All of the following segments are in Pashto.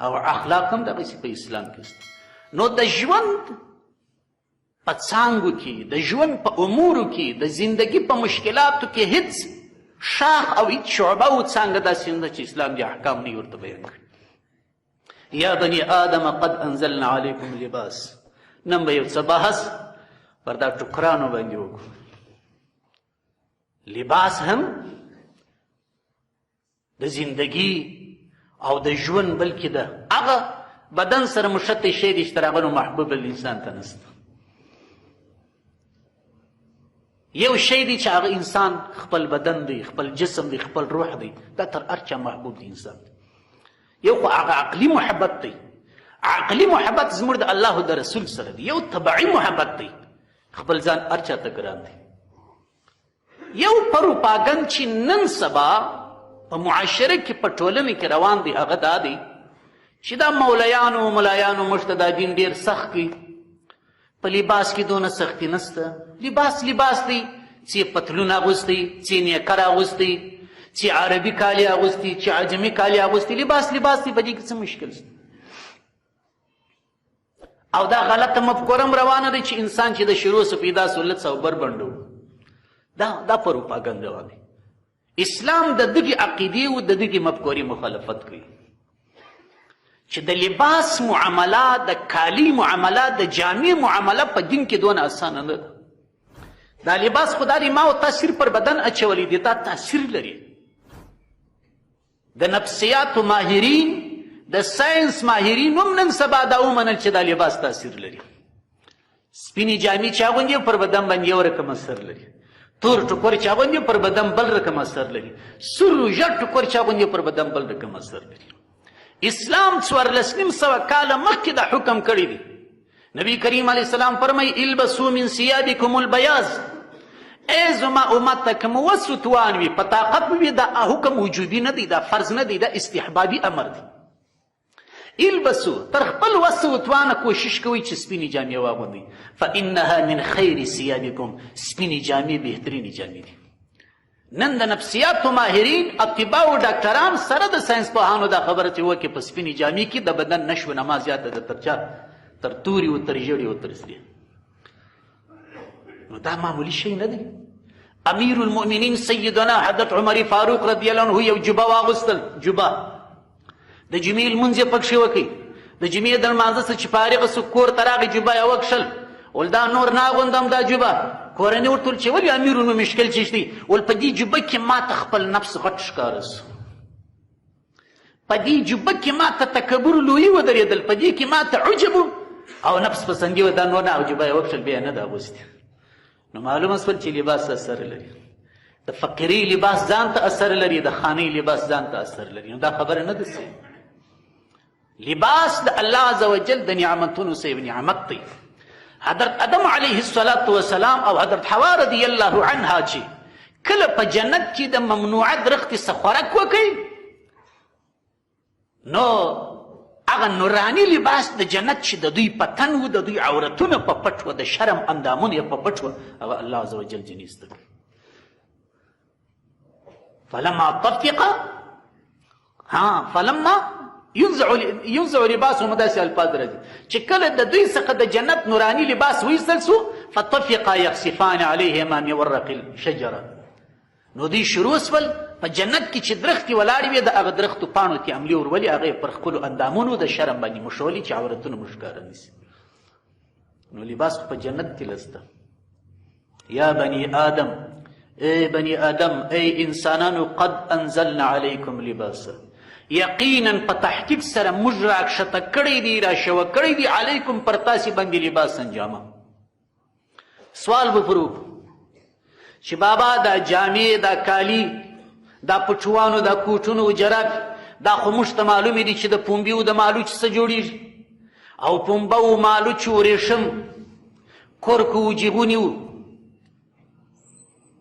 او اخلاق هم دغسې په اسلام کې شته. نو د ژوند په څانګو کې، د ژوند په امورو کې، د زندگی په مشکلاتو کې هیڅ شاخ او هیڅ شعبه او څانګه داسې نه ده چې اسلام دې احکام نه ورته بیان کړي. یا بني آدم قد انزلنا علیکم لباس. نن به یو څه بحث پر دا ټوکرانو باندې وکړو. لباس هم د زندگی او د ژوند بلکې د هغه بدن سره مشتې شی دی چې تر هغه نو محبوب الانسان ته نشته. یو شی دی چې هغه انسان خپل بدن دی، خپل جسم دی، خپل روح دی، دا تر هر چا محبوب دی انسان. یو خو هغه عقلي محبت دی. عقلي محبت زموږ د الله د رسول سره دی. یو طبعي محبت دی، خپل ځان هر چا ته ګران دی. یو پروپاګند چې نن سبا په معاشره کې په ټولنه کې روان دی هغه دا دی چې دا مولیانو و ملایانو موږ ته دا دین ډېر سخت کړي. په لباس کې دونه سختي نشته. لباس لباس دی، چې پتلون اغوستی، چې نیکر اغوستی، چې عربي کالي اغوستی، چې عجمي کالي اغوستی، لباس لباس دی. په دې کې څه مشکل شته؟ او دا غلطه مفکوره هم روانه دی چې انسان چې د شروع څخه پیدا سو لڅ او بربنډو. دا پروپاګند روان دی. اسلام د دغې عقیدې او د دغې مفکورې مخالفت کوي چې د لباس معامله، د کالی معامله، د جامې معامله په دین کې دونه اسانه نه ده. دا لباس خو دا ما او تاثیر پر بدن اچولی دی، دا تاثیر لري. د نفسیاتو ماهرین، د ساینس ماهرین هم نن سبا دا ومنل چې دا لباس تاثیر لري. سپینې جامې چې اغوندي پر بدن باندې یو رقم اثر لري. تور ټوکر چې اغوندي پر بدن بل رقم اثر لري. سور و ژړ ټوکر چې اغوندي پر بدن بل رقم اثر لري. اسلام 1400 کاله مخکې دا حکم کړی دی. نبی کریم علیه السلام فرمایي البسوا من ثيابكم البياض. ای زما امت ته که مو وس توان وي، په طاقت وي، دا حکم وجوبي نه دی، دا فرض نه دی، دا استحبابي امر دی. البسوا، تر خپل وس توانه کوشش کوئ چې سپینې جامې واغوندئ. فانها من خیر ثيابكم. سپینې جامې بهترینې جامې دي. نن د نفسیاتو ماهرین، اطباء او ډاکټران سره د ساینس پوهانو دا خبره چې وکړي په سپینې جامې کې د بدن نشو نما زیاته ده تر چا؟ تر تورې او تر ژیړې او تر سرې. نو دا معمولی شی نه دی. امیر المؤمنین سیدنا حضرت عمر فاروق رضی الله عنه یو جبه واغوستل. جبه د جمعې لمونځ یې پکښې وکړي. د جمعې د لمانځه څخه چې فارغ سو کور ته راغی، جبه یې وکښل. ول دا نور نه اغوندم دا جبه. کورنۍ ورته ویل چې ولې امیر المؤمنین مشکل څه دی؟ ول په دې جبه کې ما ته خپل نفس غټ ښکاره سو. په دې جبه کې ما ته تکبر لویي ودرېدل. په دې کې ما ته عجب او نفس پسندي و. دا نور نه. او جبه یې وکښل، بیا نه ده اغوستې. نو معلومه شول چې لباس اثر لري. د فقیري لباس ځان ته اثر لري، د خاني لباس ځان ته اثر لري. نو دا خبره نه ده صحیح. لباس د الله عز وجل د نعمتونو څخه یو نعمت دی. حضرت آدم علیه السلام او حضرت حوا رضی الله عنها چې کله په جنت کې د ممنوعه درختې څخه خوراک وکړي، نو هغه نوراني لباس د جنت چې د دوی په تن و، د دوی عورتونه په پټ و، د شرم اندامونه یې په پټ و، هغه الله عز وجل ځینې ایسته کړي. فلما ينزع لباسهم، داسې الفاظ راځي چې کله د دوی څخه د جنت نوراني لباس وایستل سو، فطفقا یخصفان علیهما من ورق الشجره. نو دوی شروع سول په جنت کې چې درختې ولاړې وې، د هغه درختو پاڼو کې عملې ورولې، هغه یې پر خپلو اندامونو د شرم باندې مښولې چې عورتونه مو ښکاره نشي. نو لباس په جنت کې لسته. یا بني آدم، ای بني آدم، ای انسانانو، قد انزلنا علیکم لباسا. یقینا په تحقیق سره موږ راکښته کړی دی، راشوه کړی دی، علیکم پر تاسې باندې لباس انجامه. سوال به پرو چې بابا دا جامې، دا کالی، دا پټوانو، دا کوټونو و جراب، دا خو موږ ته معلومې دي چې د پنبې و د مالوچ څه جوړېږي، او پنبه و مالوچ و ریشم، کرک و جیغوني و،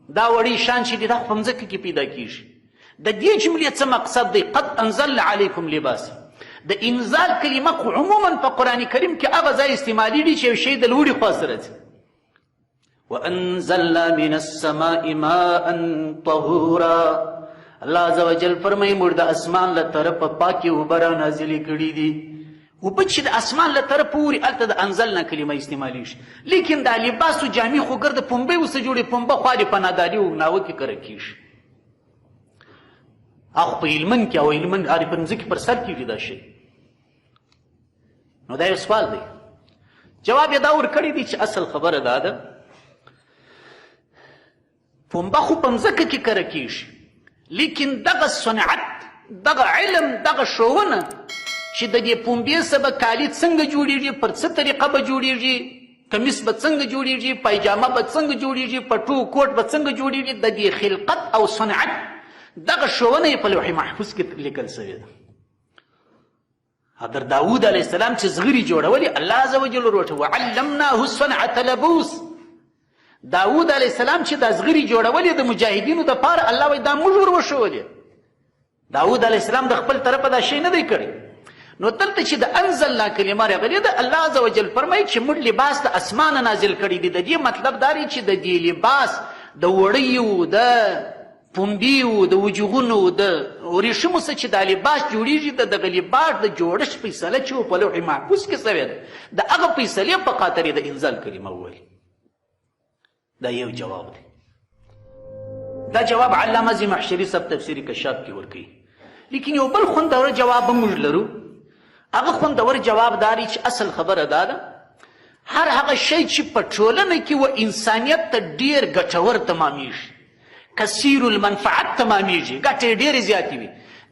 دا وړې شان چې دي دا خو په مځکه کې پیدا کېږي. د دې جملې څه مقصد دی؟ قد انزلنا علیکم لباس. د انزال کلمه خو عموما په قرآن کریم کې هغه ځای استعمالېږي چې یو شی د لوړې خوا سره ځي. وانزلنا من السماء ماء طهورا. الله عزوجل فرمایي موږ د اسمان له طرفه پاکې اوبه را نازلې کړي دي. اوبه چې د اسمان له طرفه وري هلته د انزلنا کلمه استعمالیږي، لیکن دا لباس و جامې خو ګرد پنبې ورڅه جوړې، پنبه خوارې په ناداري او ناوه کې کره کېږي. هغه په هلمند کې او هلمند په مځکې پر سر کېږي دا شی. نو دا یو سوال دی. جواب یې دا ورکړی دی چې اصل خبره دا ده پنبه خو په مځکه کې کره کېږي، لیکن دغه صنعت، دغه علم، دغه ښوونه چې د دې پنبې څخه به کالي څنګه جوړېږي، پر څه طریقه به جوړېږي، کمیس به څنګه جوړېږي، پایجامه به څنګه جوړېږي، پټو کوټ به څنګه جوړېږي، د دې خلقت او صنعت دغه ښوونه یې په لوح محفوظ کې لیکل شوې ده. حضرت داود علیه السلام چې زغري جوړولې الله عز وجل ورته وعلمناه صنعة لبوس. داود علیه السلام چې دا زغري جوړولې د مجاهدینو دپاره الله وایي دا موږ ور وښولې. داود علیه السلام د خپل طرفه دا شی نه دی کړی. نو دلته چې د انزلنا کلمه راغلې ده الله عز وجل فرمایي چې موږ لباس د اسمانه نازل کړی دی. د دې مطلب دا دی چې د دې لباس د وړیو، د پنبیو، د وجوغونو، د ورېښمو څخه چې دا لباس جوړېږي د دغه لباس د جوړښت فیصله چې په لوح محفوظ کې شوې ده د هغه فیصلې په خاطر یې د انزال کلمه وویل. دا یو جواب دی. دا جواب علامه زمحشري صاحب تفسیري کشاف کې ورکوي. لیکن یو بل خوندور جواب هم موږ لرو. هغه خوندور جواب دا دی چې اصل خبره دا ده هر هغه شی چې په ټولنه کې و انسانیت ته ډېر ګټور تمامیږي، کثیر المنفعت تمامیږي، ګټې ډېرې زیاتې وي،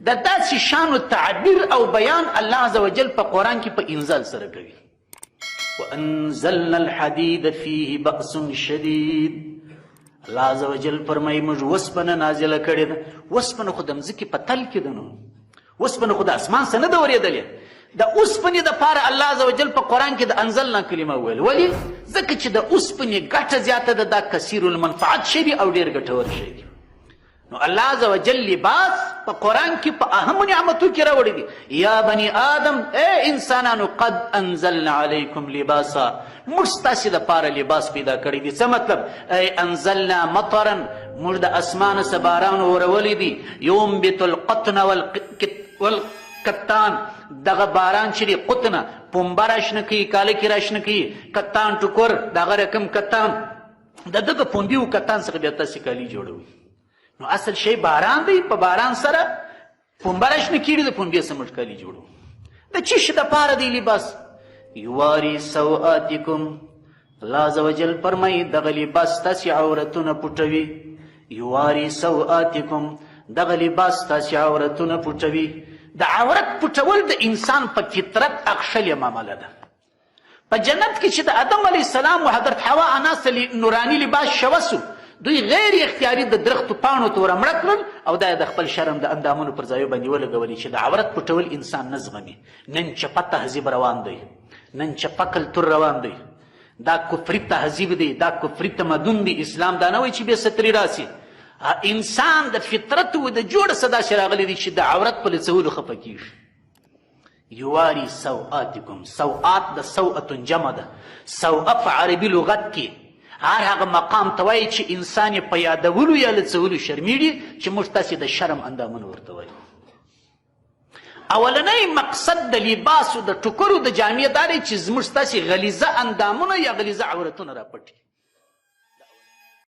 د داسې شانو تعبیر او بیان الله عز وجل په قرآن کې په انزال سره کوي. وانزلنا الحديد فيه بأس شديد. الله عز وجل فرمایي موږ وسپنه نازله کړې ده. وسپنه خو د مځکې په تل کې ده، نو وسپنه خو د اسمان څخه نه ده ورېدلې. د اوسپنې دپاره الله عز وجل په قرآن کې د انزلنا کلمه وویل. ولې؟ ځکه چې د اوسپنې ګټه زیاته ده، دا کثیر المنفعت شی دی او ډېر ګټور شی دی. نو الله عز وجل لباس په قرآن کې په اهمو نعمتو کې راوړی دی. یا بني آدم، ای انسانانو، قد انزلنا علیکم لباسا، موږ ستاسې دپاره لباس پیدا کړی دی. څه مطلب؟ ای انزلنا مطرا، موږ د اسمانه څه باران اورولی دی. ینبت القطن والکتان، دغه باران چې دی قطنه پنبه راشنه کوي، کاله کې راشنه کوي، کتان ټوکر، دغه رقم کتان، د دغه پنبې و کتان څخه بیا تاسې کالي جوړوي. نو اصل شی باران دی، په باران سره پنبه راشنه کېږي، د پنبې څخه موږ کالي جوړوو. د څه شي دپاره دی لباس؟ یواري سوآتکم. الله عز وجل فرمایي دغه لباس ستاسې عورتونه پټوي. یواري سوآتکم، دغه لباس ستاسې عورتونه پټوي. د عورت پټول د انسان په فطرت اخښلې معامله ده. په جنت کې چې د آدم علیه السلام و حضرت حوا اناسته نوراني لباس شوه سو، دوی غیر اختیاري د درختو پاڼو ته ورمړه کړل او دا یې د خپل شرم د اندامونو پر ځایو باندې ولګولي چې د عورت پټول انسان نه زغمي. نن چپه تهذیب روان دی، نن چپه کلتور روان دی، دا کفري تهذیب دی، دا کفري تمدن دی. اسلام دا نه وایي چې بې ستري راسي. انسان د فطرت و د جوړه څه داسې راغلی دی چې د عورت په لڅولو خفه کېږي. یواري سوآتکم، سوآت د سوءة جمع ده. سوءه په عربي لغت کې هر هغه مقام ته وایي چې انسان یې په یادولو یا لڅولو شرمېږي چې موږ تاسې د شرم اندامونه ورته وایو. اولنی مقصد د لباسو د ټوکرو د جامې دا دی چې زموږ ستاسې غلیظه اندامونه یا غلیظه عورتونه راپټي.